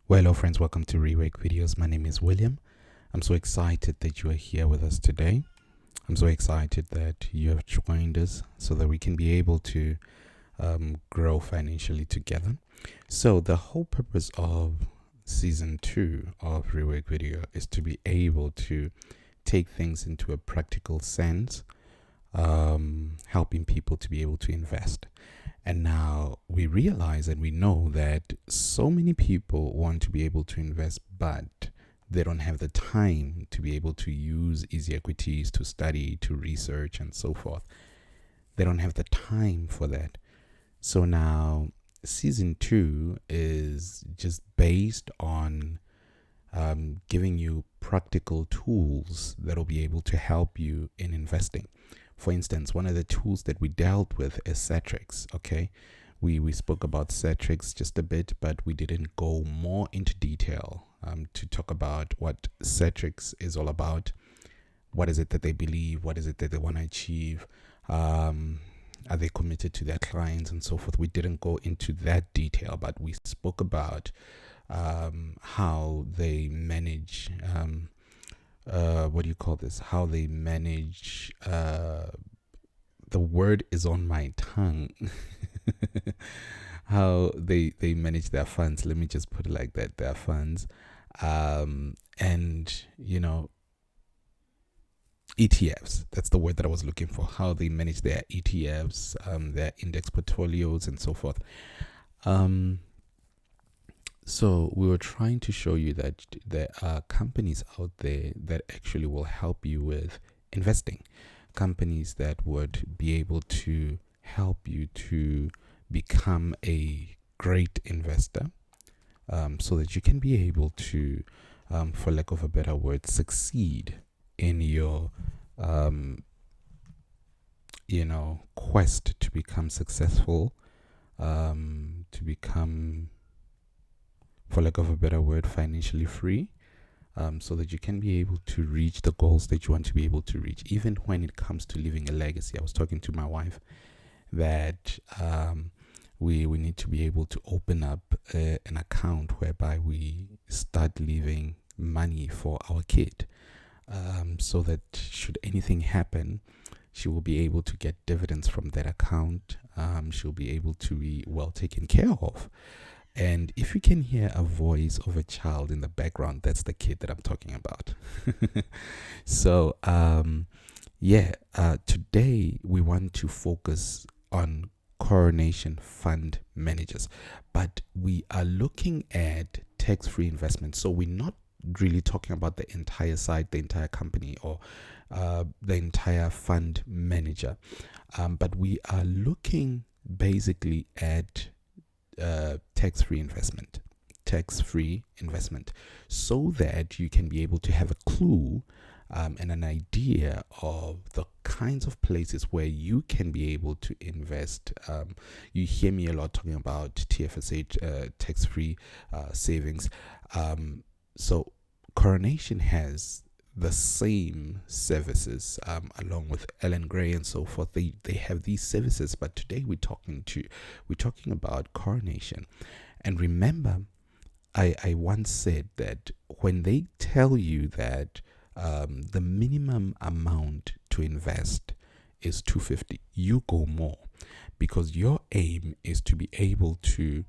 Well, hello friends, welcome to Rewake videos. My name is William. I'm so excited that you are here with us today. I'm so excited that you have joined us so that we can be able to grow financially together. So the whole purpose of season 2 of Rewake video is to be able to take things into a practical sense, helping people to be able to invest. And now we realize and we know that so many people want to be able to invest, but they don't have the time to be able to use easy equities, to study, to research, and so forth. They don't have the time for that. So now season 2 is just based on giving you practical tools that will be able to help you in investing. For instance, one of the tools that we dealt with is Cetrix. Okay, we spoke about Cetrix just a bit, but we didn't go more into detail to talk about what Cetrix is all about. What is it that they believe? What is it that they want to achieve? Are they committed to their clients and so forth? We didn't go into that detail, but we spoke about how they manage what do you call this? How they manage, the word is on my tongue. How they manage their funds. Let me just put it like that, their funds. And, ETFs, that's the word that I was looking for. How they manage their ETFs, their index portfolios and so forth. So we were trying to show you that there are companies out there that actually will help you with investing. Companies that would be able to help you to become a great investor, so that you can be able to, for lack of a better word, succeed in your, quest to become successful, to become, for lack of a better word, financially free, so that you can be able to reach the goals that you want to be able to reach, even when it comes to leaving a legacy. I was talking to my wife that we need to be able to open up an account whereby we start leaving money for our kid, so that should anything happen, she will be able to get dividends from that account. She'll be able to be well taken care of. And if you can hear a voice of a child in the background, that's the kid that I'm talking about. So, today we want to focus on Coronation fund managers, but we are looking at tax-free investment. So we're not really talking about the entire site, the entire company, or the entire fund manager, but we are looking basically at tax-free investment, so that you can be able to have a clue and an idea of the kinds of places where you can be able to invest. You hear me a lot talking about TFSA, tax-free savings. So Coronation has the same services, along with Ellen Gray and so forth. They have these services, but today we're talking about Coronation. And remember, I once said that when they tell you that the minimum amount to invest is $250, you go more, because your aim is to be able to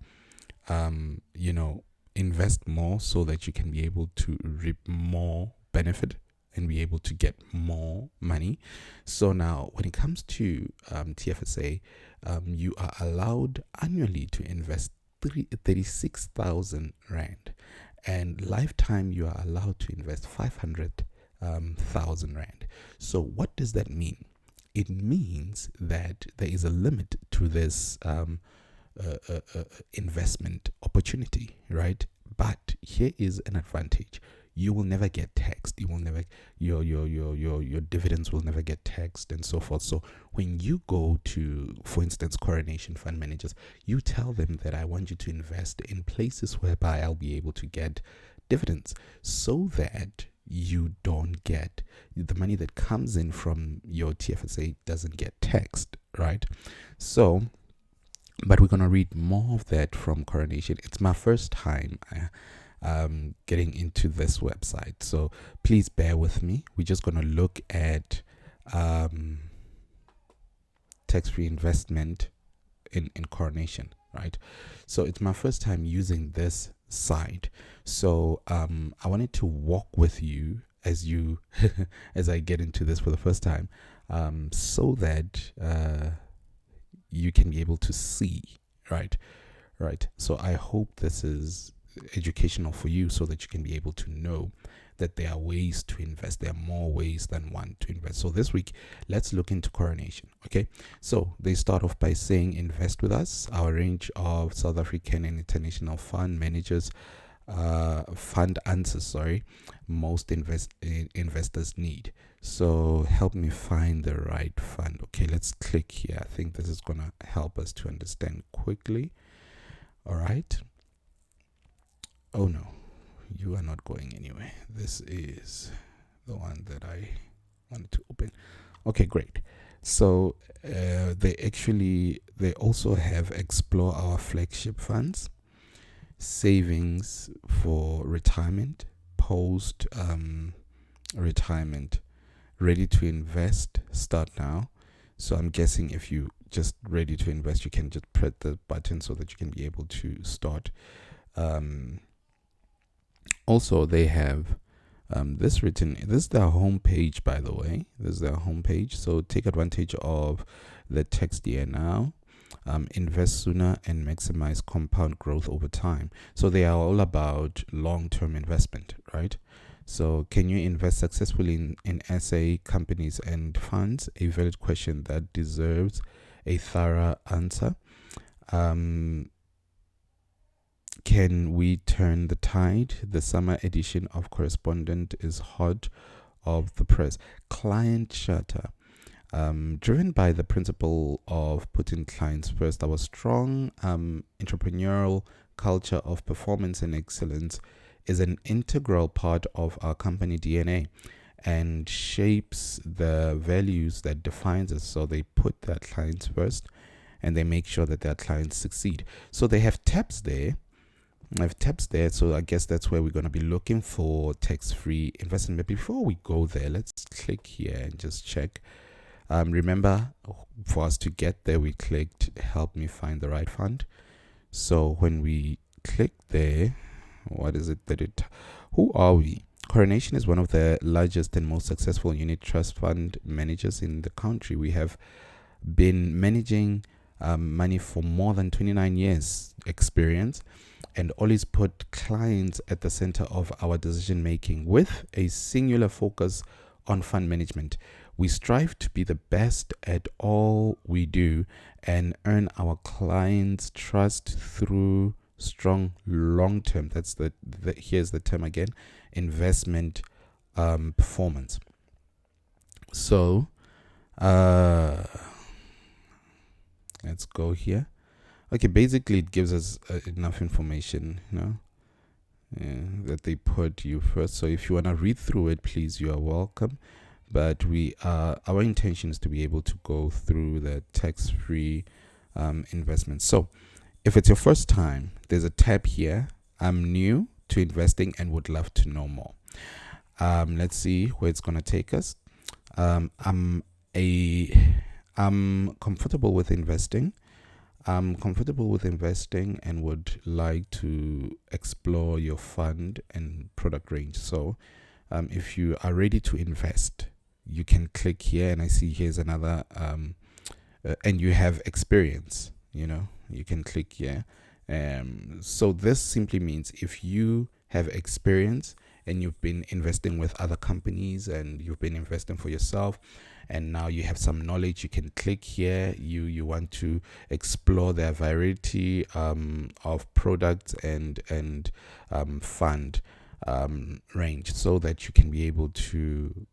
invest more so that you can be able to reap more benefit and be able to get more money. So now when it comes to TFSA, you are allowed annually to invest 36,000 Rand, and lifetime you are allowed to invest 500,000 Rand. So what does that mean? It means that there is a limit to this investment opportunity, right? But here is an advantage: you will never get taxed. You will never, your dividends will never get taxed and so forth. So when you go to, for instance, Coronation fund managers, you tell them that I want you to invest in places whereby I'll be able to get dividends, so that you don't get the money that comes in from your TFSA doesn't get taxed, right? So, but we're going to read more of that from Coronation. It's my first time getting into this website. So please bear with me. We're just going to look at tax-free investment in Coronation, right? So it's my first time using this site. So I wanted to walk with you as you as I get into this for the first time, so that you can be able to see, right? Right. So I hope this is educational for you so that you can be able to know that there are ways to invest. There are more ways than one to invest. So this week, let's look into Coronation. Okay. So they start off by saying, invest with us. Our range of South African and international fund managers, fund answers, most investors need. So help me find the right fund. Okay, let's click here. I think this is going to help us to understand quickly. All right. Oh no, you are not going anywhere. This is the one that I wanted to open. Okay, great. So they also have explore our flagship funds, savings for retirement, post retirement, ready to invest, start now. So I'm guessing if you just ready to invest, you can just press the button so that you can be able to start. Also, they have this written. This is their homepage, by the way. This is their homepage. So take advantage of the text here now. Invest sooner and maximize compound growth over time. So they are all about long-term investment, right? So can you invest successfully in SA companies and funds? A valid question that deserves a thorough answer. Can we turn the tide? The summer edition of Correspondent is hot of the press. Client charter. Driven by the principle of putting clients first, our strong entrepreneurial culture of performance and excellence is an integral part of our company DNA and shapes the values that defines us. So they put their clients first and they make sure that their clients succeed. So they have tabs there. So I guess that's where we're going to be looking for tax-free investment. But before we go there, let's click here and just check. Remember, for us to get there, we clicked help me find the right fund. So when we click there, what is it who are we? Coronation is one of the largest and most successful unit trust fund managers in the country. We have been managing money for more than 29 years experience and always put clients at the center of our decision making with a singular focus on fund management. We strive to be the best at all we do and earn our clients' trust through strong long-term, here's the term again, investment performance. So let's go here. Okay, basically it gives us enough information, that they put you first. So if you want to read through it, please, you are welcome. But our intention is to be able to go through the tax-free investments. So if it's your first time, there's a tab here. I'm new to investing and would love to know more. Let's see where it's going to take us. I'm comfortable with investing. I'm comfortable with investing and would like to explore your fund and product range. So if you are ready to invest, you can click here, and I see here's another and you have experience, you can click here. So this simply means if you have experience and you've been investing with other companies and you've been investing for yourself and now you have some knowledge, you can click here. You want to explore the variety of products and fund range so that you can be able to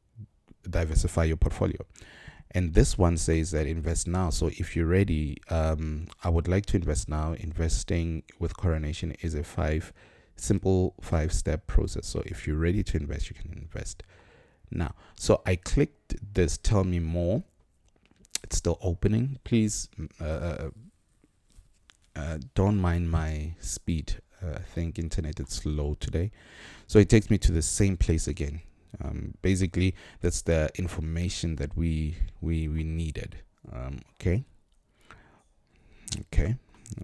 diversify your portfolio. And this one says that invest now. So if you're ready, I would like to invest now. Investing with Coronation is a simple 5-step process. So if you're ready to invest, you can invest now. So I clicked this tell me more. It's still opening. Please don't mind my speed. I think internet is slow today. So it takes me to the same place again. Basically, that's the information that we needed. Okay. Okay.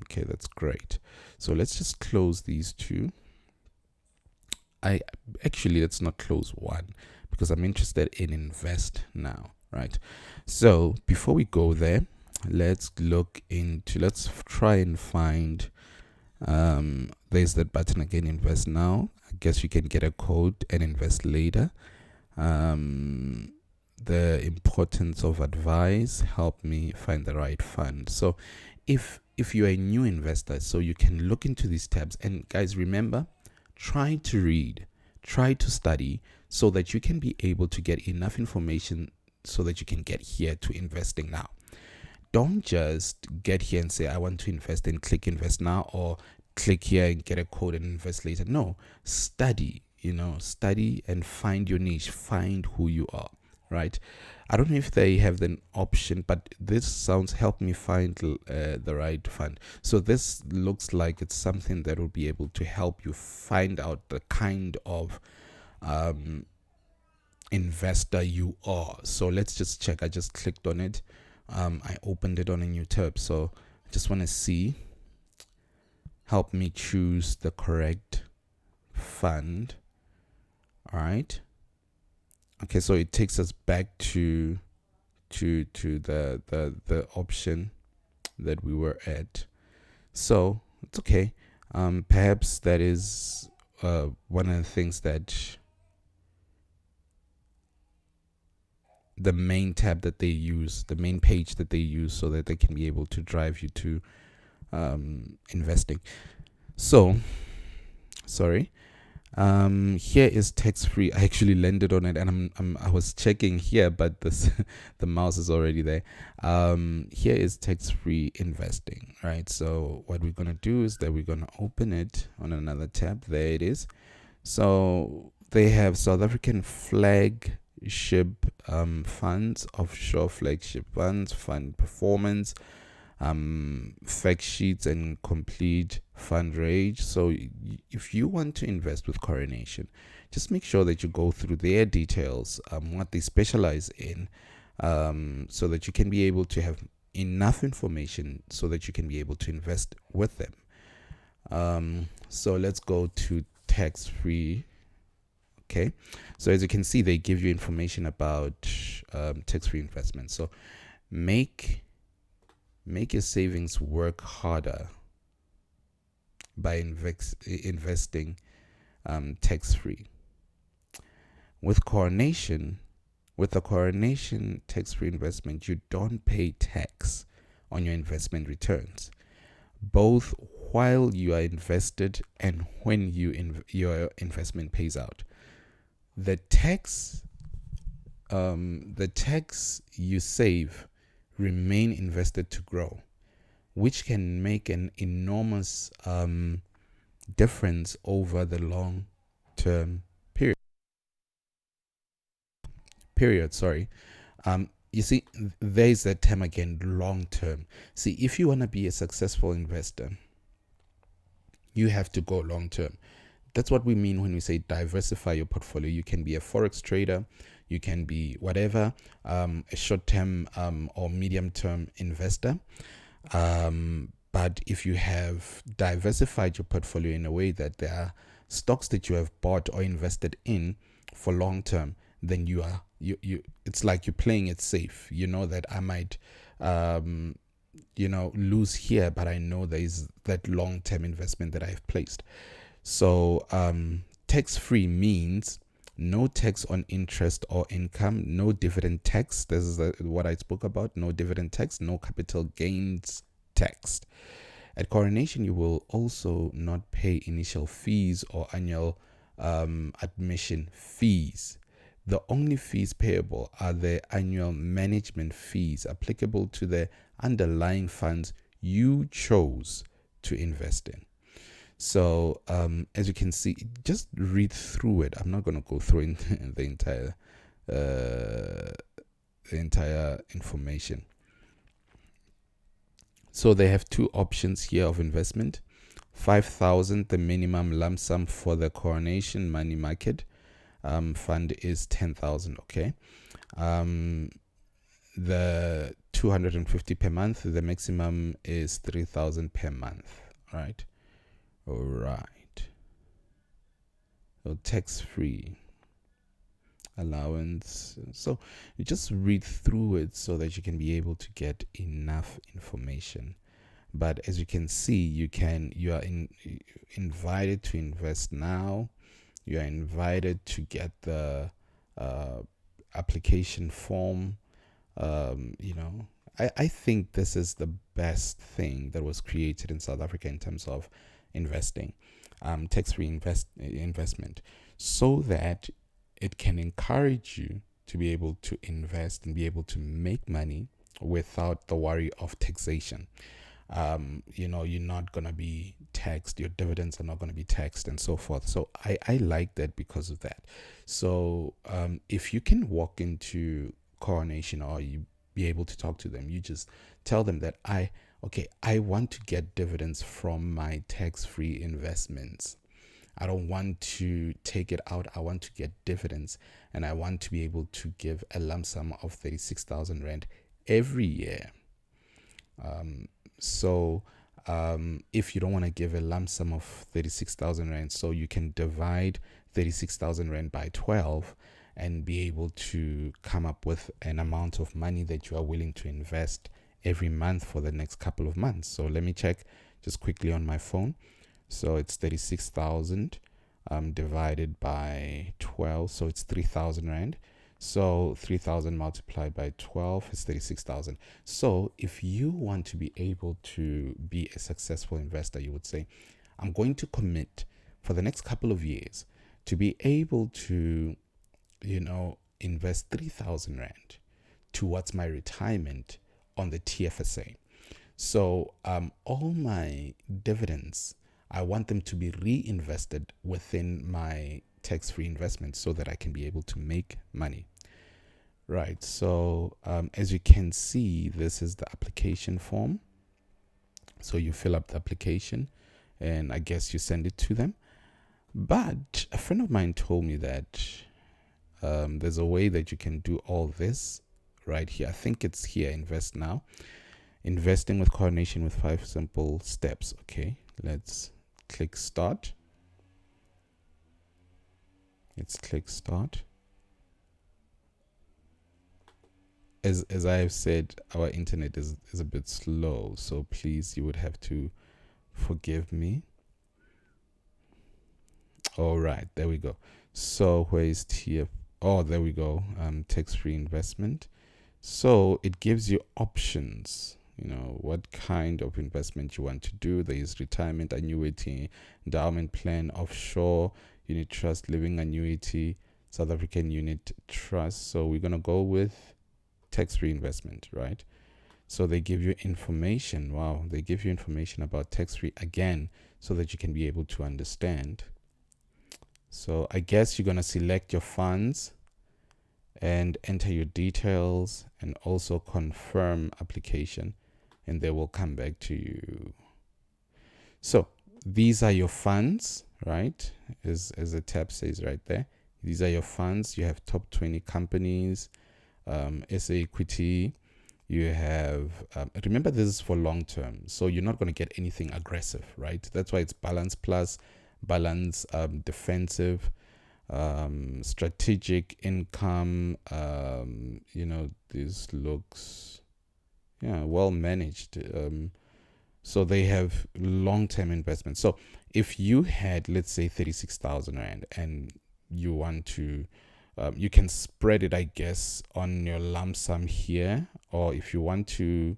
Okay, that's great. So let's just close these two. Let's not close one because I'm interested in invest now, right? So before we go there, let's try and find there's that button again, invest now. I guess you can get a code and invest later. The importance of advice, help me find the right fund. So if you're a new investor, so you can look into these tabs, and guys, remember, try to read, try to study so that you can be able to get enough information so that you can get here to investing now. Don't just get here and say, I want to invest, and click invest now, or click here and get a code and invest later. No, study, study and find your niche, find who you are, right? I don't know if they have an option, but this sounds, help me find the right fund. So this looks like it's something that will be able to help you find out the kind of investor you are. So let's just check. I just clicked on it. I opened it on a new tab. So I just want to see, help me choose the correct fund. All right. Okay, so it takes us back to the option that we were at. So it's okay. Perhaps that is one of the things that the main tab that they use, the main page that they use, so that they can be able to drive you to investing. So sorry. Here is tax-free. I actually landed on it, and I was checking here, but the mouse is already there. Here is tax-free investing, right? So what we're gonna do is that we're gonna open it on another tab. There it is. So they have South African flagship funds, offshore flagship funds, fund performance, fact sheets, and complete fund range. So if you want to invest with Coronation, just make sure that you go through their details, what they specialize in, so that you can be able to have enough information so that you can be able to invest with them. So let's go to tax-free. Okay, so as you can see, they give you information about tax-free investment. So make your savings work harder by investing tax-free. With the Coronation tax-free investment, you don't pay tax on your investment returns, both while you are invested and when your investment pays out. The tax you save remain invested to grow, which can make an enormous difference over the long term period. You see, there's that term again, long term. See, if you want to be a successful investor, you have to go long term. That's what we mean when we say diversify your portfolio. You can be a forex trader, you can be whatever, a short-term or medium-term investor. But if you have diversified your portfolio in a way that there are stocks that you have bought or invested in for long-term, then you it's like you're playing it safe. You know that I might lose here, but I know there is that long-term investment that I've placed. So tax-free means no tax on interest or income, no dividend tax. This is what I spoke about. No dividend tax, no capital gains tax. At Coronation, you will also not pay initial fees or annual admission fees. The only fees payable are the annual management fees applicable to the underlying funds you chose to invest in. So as you can see, just read through it. I'm not going to go through the entire information. So they have two options here of investment: 5,000. The minimum lump sum for the Coronation money market fund is 10,000. Okay. The 250 per month. The maximum is 3,000 per month. Right. All right. So tax free allowance. So you just read through it so that you can be able to get enough information. But as you can see, you are invited to invest now. You are invited to get the application form. I think this is the best thing that was created in South Africa in terms of investing, tax-free investment, so that it can encourage you to be able to invest and be able to make money without the worry of taxation. You're not going to be taxed, your dividends are not going to be taxed, and so forth. So I like that because of that. So if you can walk into Coronation, or you be able to talk to them, you just tell them that I want to get dividends from my tax-free investments. I don't want to take it out. I want to get dividends, and I want to be able to give a lump sum of 36,000 Rand every year. So if you don't want to give a lump sum of 36,000 Rand, so you can divide 36,000 Rand by 12 and be able to come up with an amount of money that you are willing to invest every month for the next couple of months. So let me check just quickly on my phone. So it's 36,000 divided by 12. So it's 3,000 Rand. So 3,000 multiplied by 12 is 36,000. So if you want to be able to be a successful investor, you would say, I'm going to commit for the next couple of years to be able to, invest 3,000 Rand towards my retirement on the TFSA. So all my dividends, I want them to be reinvested within my tax-free investment so that I can be able to make money. Right. So as you can see, this is the application form. So you fill up the application and I guess you send it to them. But a friend of mine told me that there's a way that you can do all this right here. I think it's here, invest now. Investing with Coronation with 5 simple steps. Okay, let's click start. Let's click start. As I have said, our internet is a bit slow, so please, you would have to forgive me. All right, there we go. So where is TF? Oh, there we go. Tax-free investment. So it gives you options. What kind of investment you want to do. There is retirement annuity, endowment plan, offshore, unit trust, living annuity, South African unit trust. So we're going to go with tax-free investment, right? So they give you information. Wow, they give you information about tax-free again so that you can be able to understand. So I guess you're going to select your funds and enter your details and also confirm application, and they will come back to you. So these are your funds, right? As the tab says right there. These are your funds. You have top 20 companies, SA equity. You have, remember this is for long term. So you're not going to get anything aggressive, right? That's why it's balance plus, balance, defensive, strategic income. This looks, well managed. So they have long-term investments. So if you had, let's say, 36,000 Rand and you want to, you can spread it, I guess, on your lump sum here. Or if you want to,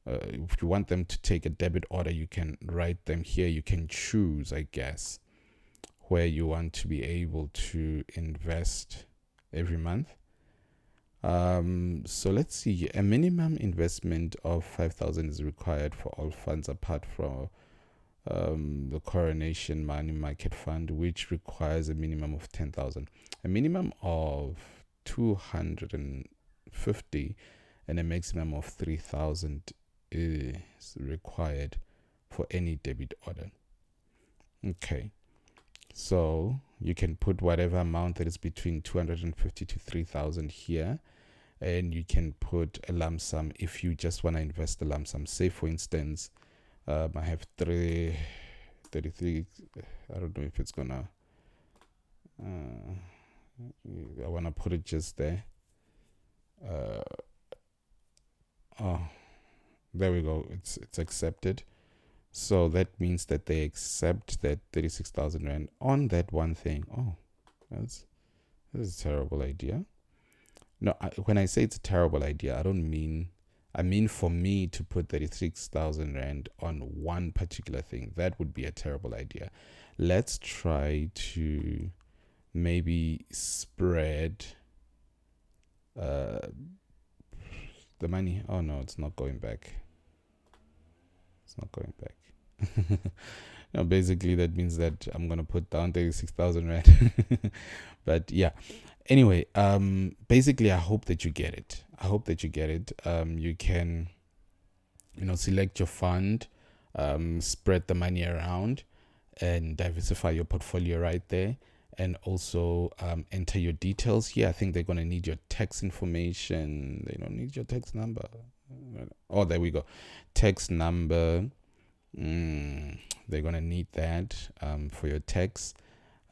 if you want them to take a debit order, you can write them here. You can choose, I guess, where you want to be able to invest every month. So let's see. A minimum investment of 5,000 is required for all funds apart from the Coronation Money Market Fund, which requires a minimum of 10,000. A minimum of 250 and a maximum of 3,000 is required for any debit order. Okay. So you can put whatever amount that is between 250 to 3,000 here, and you can put a lump sum if you just want to invest a lump sum. Say, for instance, I have 33. I don't know if it's gonna. I want to put it just there. Oh, there we go. It's accepted. So that means that they accept that 36,000 rand on that one thing. Oh, that's a terrible idea. No, when I say it's a terrible idea, I mean for me to put 36,000 rand on one particular thing. That would be a terrible idea. Let's try to maybe spread the money. Oh no, it's not going back. It's not going back. No, basically that means that I'm gonna put down 36,000 rand. But yeah. Anyway, basically I hope that you get it. You can, select your fund, spread the money around, and diversify your portfolio right there. And also enter your details here. I think they're going to need your tax information. They don't need your tax number. Oh, there we go. Tax number. They're going to need that for your tax.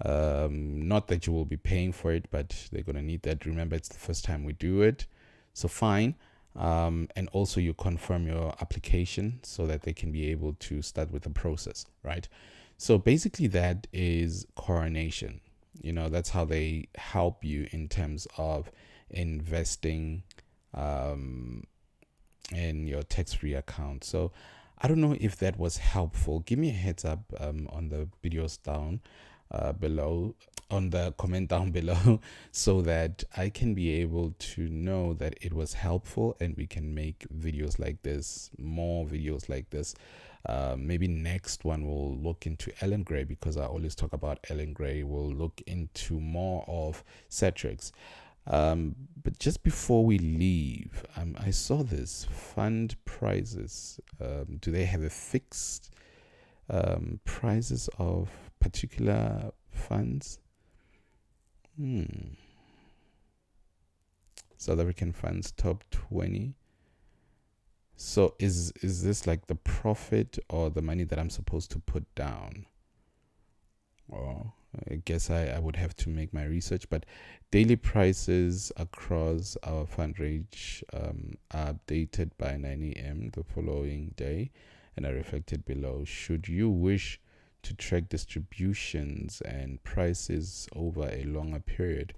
Not that you will be paying for it, but they're going to need that. Remember, it's the first time we do it. So fine. And also you confirm your application so that they can be able to start with the process, right? So basically that is Coronation. That's how they help you in terms of investing in your tax-free account. So I don't know if that was helpful. Give me a heads up on the videos down below, on the comment down below, so that I can be able to know that it was helpful and we can make videos like this, more videos like this. Maybe next one we'll look into Ellen Gray, because I always talk about Ellen Gray. We'll look into more of Cetrix. But just before we leave, I saw this fund prizes. Do they have a fixed prices of particular funds? South African funds top 20. So is this like the profit or the money that I'm supposed to put down? Oh, I guess I would have to make my research, but daily prices across our fund range are updated by 9 a.m. the following day and are reflected below. Should you wish to track distributions and prices over a longer period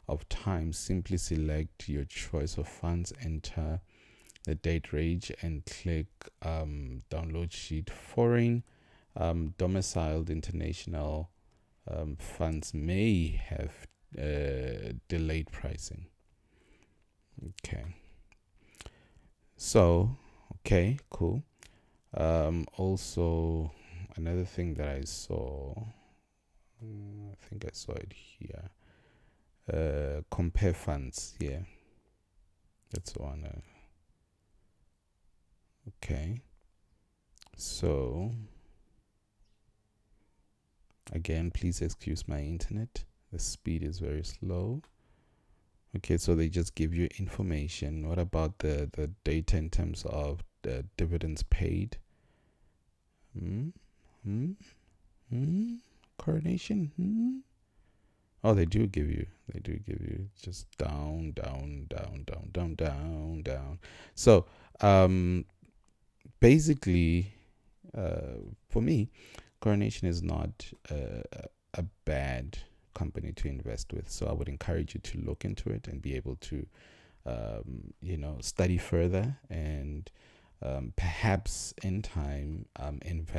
of time, simply select your choice of funds, enter the date range, and click download sheet. Foreign domiciled international funds may have delayed pricing. Okay. So, okay, cool. Also, another thing that I saw, I think I saw it here. Compare funds. Yeah, that's one. Okay. So, again, please excuse my internet. The speed is very slow. Okay, so they just give you information. What about the data in terms of the dividends paid? Coronation? Oh, they do give you just down. So, basically, for me, Coronation is not a bad company to invest with. So I would encourage you to look into it and be able to, study further and perhaps in time invest